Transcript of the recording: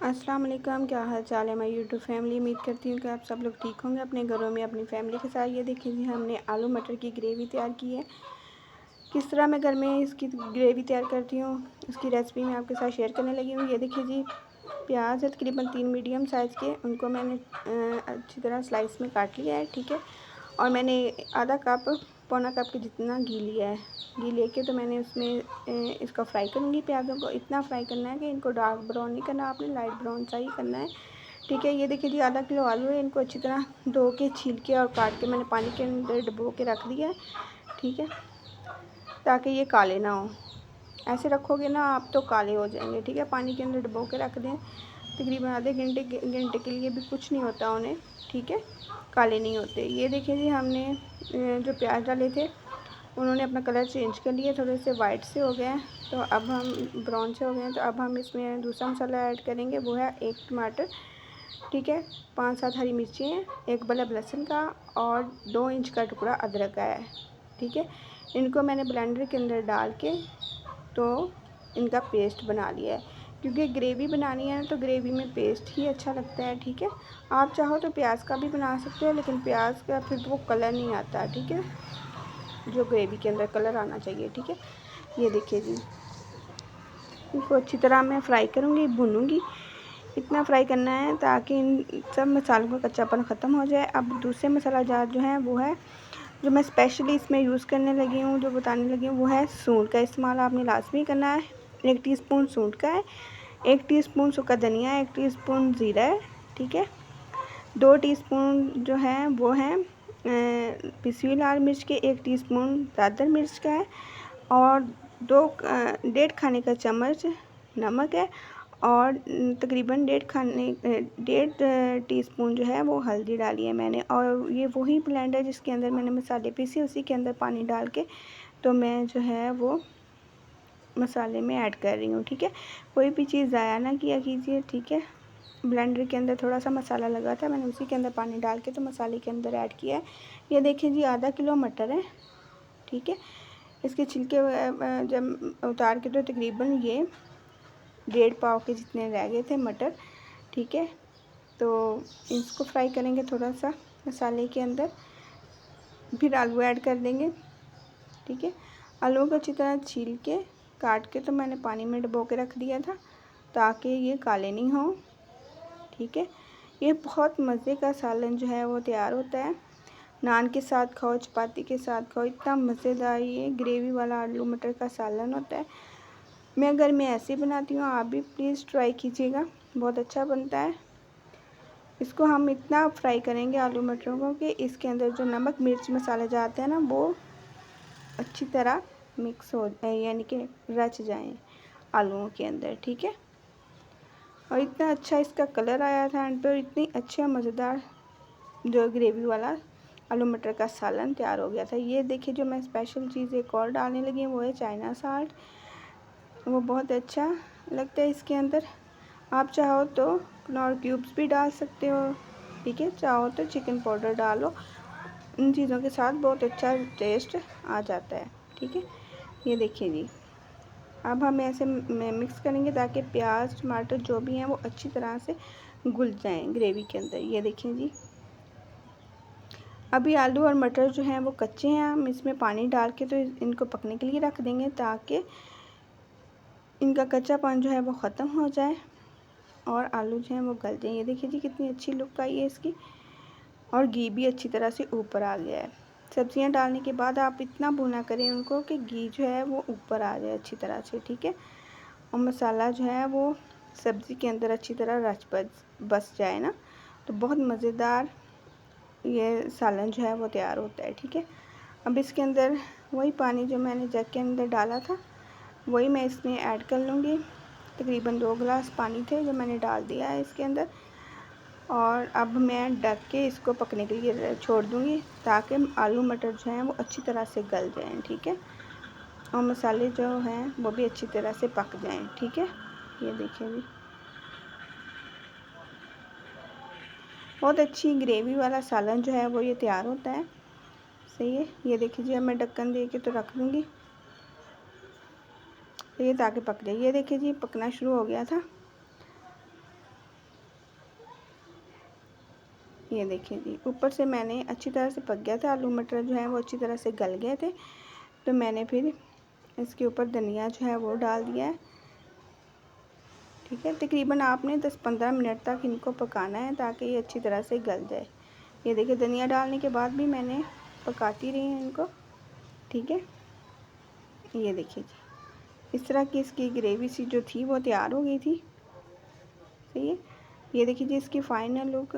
अस्सलाम वालेकुम, क्या हाल चाल है मेरी यूट्यूब फैमिली। उम्मीद करती हूँ कि आप सब लोग ठीक होंगे अपने घरों में अपनी फैमिली के साथ। ये देखिए जी, हमने आलू मटर की ग्रेवी तैयार की है। किस तरह मैं घर में इसकी ग्रेवी तैयार करती हूँ उसकी रेसिपी मैं आपके साथ शेयर करने लगी हूँ। ये देखिए जी, प्याज है तकरीबन 3 मीडियम साइज़ के, उनको मैंने अच्छी तरह स्लाइस में काट लिया है, ठीक है। और मैंने आधा कप पौना कप के जितना घी लिया है। घी लेके तो मैंने उसमें इसको फ्राई करूँगी। प्याज़ों को इतना फ्राई करना है कि इनको डार्क ब्राउन नहीं करना, आपने लाइट ब्राउन सा ही करना है, ठीक है। ये देखिए जी, आधा किलो आलू है, इनको अच्छी तरह धो के छील के और काट के मैंने पानी के अंदर डुबो के रख दिया है, ठीक है, ताकि ये काले ना हो। ऐसे रखोगे ना आप तो काले हो जाएंगे, ठीक है। पानी के अंदर डुबो के रख दें तकरीबन आधे घंटे के लिए भी, कुछ नहीं होता उन्हें, ठीक है, काले नहीं होते। ये देखिए जी, हमने जो प्याज डाले थे उन्होंने अपना कलर चेंज कर लिया, थोड़े से वाइट से हो गए हैं, तो अब हम ब्राउन से हो गए हैं। तो अब हम इसमें दूसरा मसाला ऐड करेंगे, वो है 1 टमाटर, ठीक है, 5-7 हरी मिर्ची हैं, 1 बल्ब लहसुन का और 2 इंच का टुकड़ा अदरक का है, ठीक है। इनको मैंने ब्लेंडर के अंदर डाल के तो इनका पेस्ट बना लिया है, क्योंकि ग्रेवी बनानी है ना, तो ग्रेवी में पेस्ट ही अच्छा लगता है, ठीक है। आप चाहो तो प्याज का भी बना सकते हो, लेकिन प्याज का फिर तो वो कलर नहीं आता, ठीक है, जो ग्रेवी के अंदर कलर आना चाहिए, ठीक है। ये देखिए जी, इनको अच्छी तरह मैं फ्राई करूँगी, भूनूँगी। इतना फ्राई करना है ताकि इन सब मसालों का कच्चापन ख़त्म हो जाए। अब दूसरे मसाला जार जो है वो है, जो मैं स्पेशली इसमें यूज़ करने लगी हूँ, जो बताने लगी हूँ, वो है सूंठ का इस्तेमाल आपने लाजमी करना है। 1 टीस्पून सूंठ का है, 1 टीस्पून सूखा धनिया है, 1 टीस्पून ज़ीरा है, ठीक है। 2 टीस्पून जो है वो है पिसी हुई लाल मिर्च के, 1 टीस्पून दादर मिर्च का है और 1.5 खाने का चम्मच नमक है और तकरीबन 1.5 टीस्पून जो है वो हल्दी डाली है मैंने। और ये वही ब्लेंड है जिसके अंदर मैंने मसाले पीसे, उसी के अंदर पानी डाल के तो मैं जो है वो मसाले में ऐड कर रही हूँ, ठीक है। कोई भी चीज़ ज़ाया ना किया कीजिए, ठीक है। ब्लेंडर के अंदर थोड़ा सा मसाला लगा था, मैंने उसी के अंदर पानी डाल के तो मसाले के अंदर ऐड किया है। ये देखिए जी, आधा किलो मटर है, ठीक है। इसके छिलके जब उतार के तो तकरीबन ये 1.5 पाव के जितने रह गए थे मटर, ठीक है। तो इसको फ्राई करेंगे थोड़ा सा मसाले के अंदर, फिर आलू ऐड कर देंगे, ठीक है। आलू को अच्छी तरह छील के काट के तो मैंने पानी में डुबो के रख दिया था ताकि ये काले नहीं हों, ठीक है। ये बहुत मज़े का सालन जो है वो तैयार होता है। नान के साथ खाओ, चपाती के साथ खाओ, इतना मज़ेदार ये ग्रेवी वाला आलू मटर का सालन होता है। मैं घर में ऐसे ही बनाती हूँ, आप भी प्लीज़ ट्राई कीजिएगा, बहुत अच्छा बनता है। इसको हम इतना फ्राई करेंगे आलू मटरों को कि इसके अंदर जो नमक मिर्च मसाले जाते हैं ना, वो अच्छी तरह मिक्स हो जाए, यानी कि रच जाएं आलूओं के अंदर, ठीक है। और इतना अच्छा इसका कलर आया था एंड पर, इतनी अच्छा मज़ेदार जो ग्रेवी वाला आलू मटर का सालन तैयार हो गया था। ये देखिए, जो मैं स्पेशल चीज़ एक और डालने लगी हूँ वो है चाइना साल्ट, वो बहुत अच्छा लगता है इसके अंदर। आप चाहो तो कनौर क्यूब्स भी डाल सकते हो, ठीक है, चाहो तो चिकन पाउडर डालो, इन चीज़ों के साथ बहुत अच्छा टेस्ट आ जाता है, ठीक है। ये देखिए जी, अब हम ऐसे मिक्स करेंगे ताकि प्याज टमाटर जो भी हैं वो अच्छी तरह से घुल जाएं ग्रेवी के अंदर। ये देखिए जी, अभी आलू और मटर जो हैं वो कच्चे हैं, हम इसमें पानी डाल के तो इनको पकने के लिए रख देंगे ताकि इनका कच्चापन जो है वो ख़त्म हो जाए और आलू जो हैं वो गल जाएं। ये देखिए जी, कितनी अच्छी लुक आई है इसकी और घी भी अच्छी तरह से ऊपर आ गया है। सब्जियां डालने के बाद आप इतना भुना करें उनको कि घी जो है वो ऊपर आ जाए अच्छी तरह से, ठीक है। और मसाला जो है वो सब्ज़ी के अंदर अच्छी तरह रच बस जाए ना, तो बहुत मज़ेदार ये सालन जो है वो तैयार होता है, ठीक है। अब इसके अंदर वही पानी जो मैंने जग के अंदर डाला था वही मैं इसमें ऐड कर लूँगी। तकरीबन 2 गिलास पानी थे जो मैंने डाल दिया है इसके अंदर, और अब मैं ढक के इसको पकने के लिए छोड़ दूँगी ताकि आलू मटर जो हैं वो अच्छी तरह से गल जाएं, ठीक है, और मसाले जो हैं वो भी अच्छी तरह से पक जाएं, ठीक है। ये देखिए जी, बहुत अच्छी ग्रेवी वाला सालन जो है वो ये तैयार होता है, सही है। ये देखिए जी, अब मैं ढक्कन दे के तो रख दूँगी तो ये ताकि पक जाए। ये देखिए जी, पकना शुरू हो गया था, ये देखिए जी, ऊपर से मैंने अच्छी तरह से पक गया था, आलू मटर जो है वो अच्छी तरह से गल गए थे। तो मैंने फिर इसके ऊपर धनिया जो है वो डाल दिया है। ठीक है, तकरीबन आपने 10-15 मिनट तक इनको पकाना है ताकि ये अच्छी तरह से गल जाए। ये देखिए धनिया डालने के बाद भी मैंने पकाती रही हूँ इनको। ठीक है, ये देखिए जी, इस तरह की इसकी ग्रेवी सी जो थी वो तैयार हो गई थी। सही है, ये देखिए जी इसकी फाइनल लुक।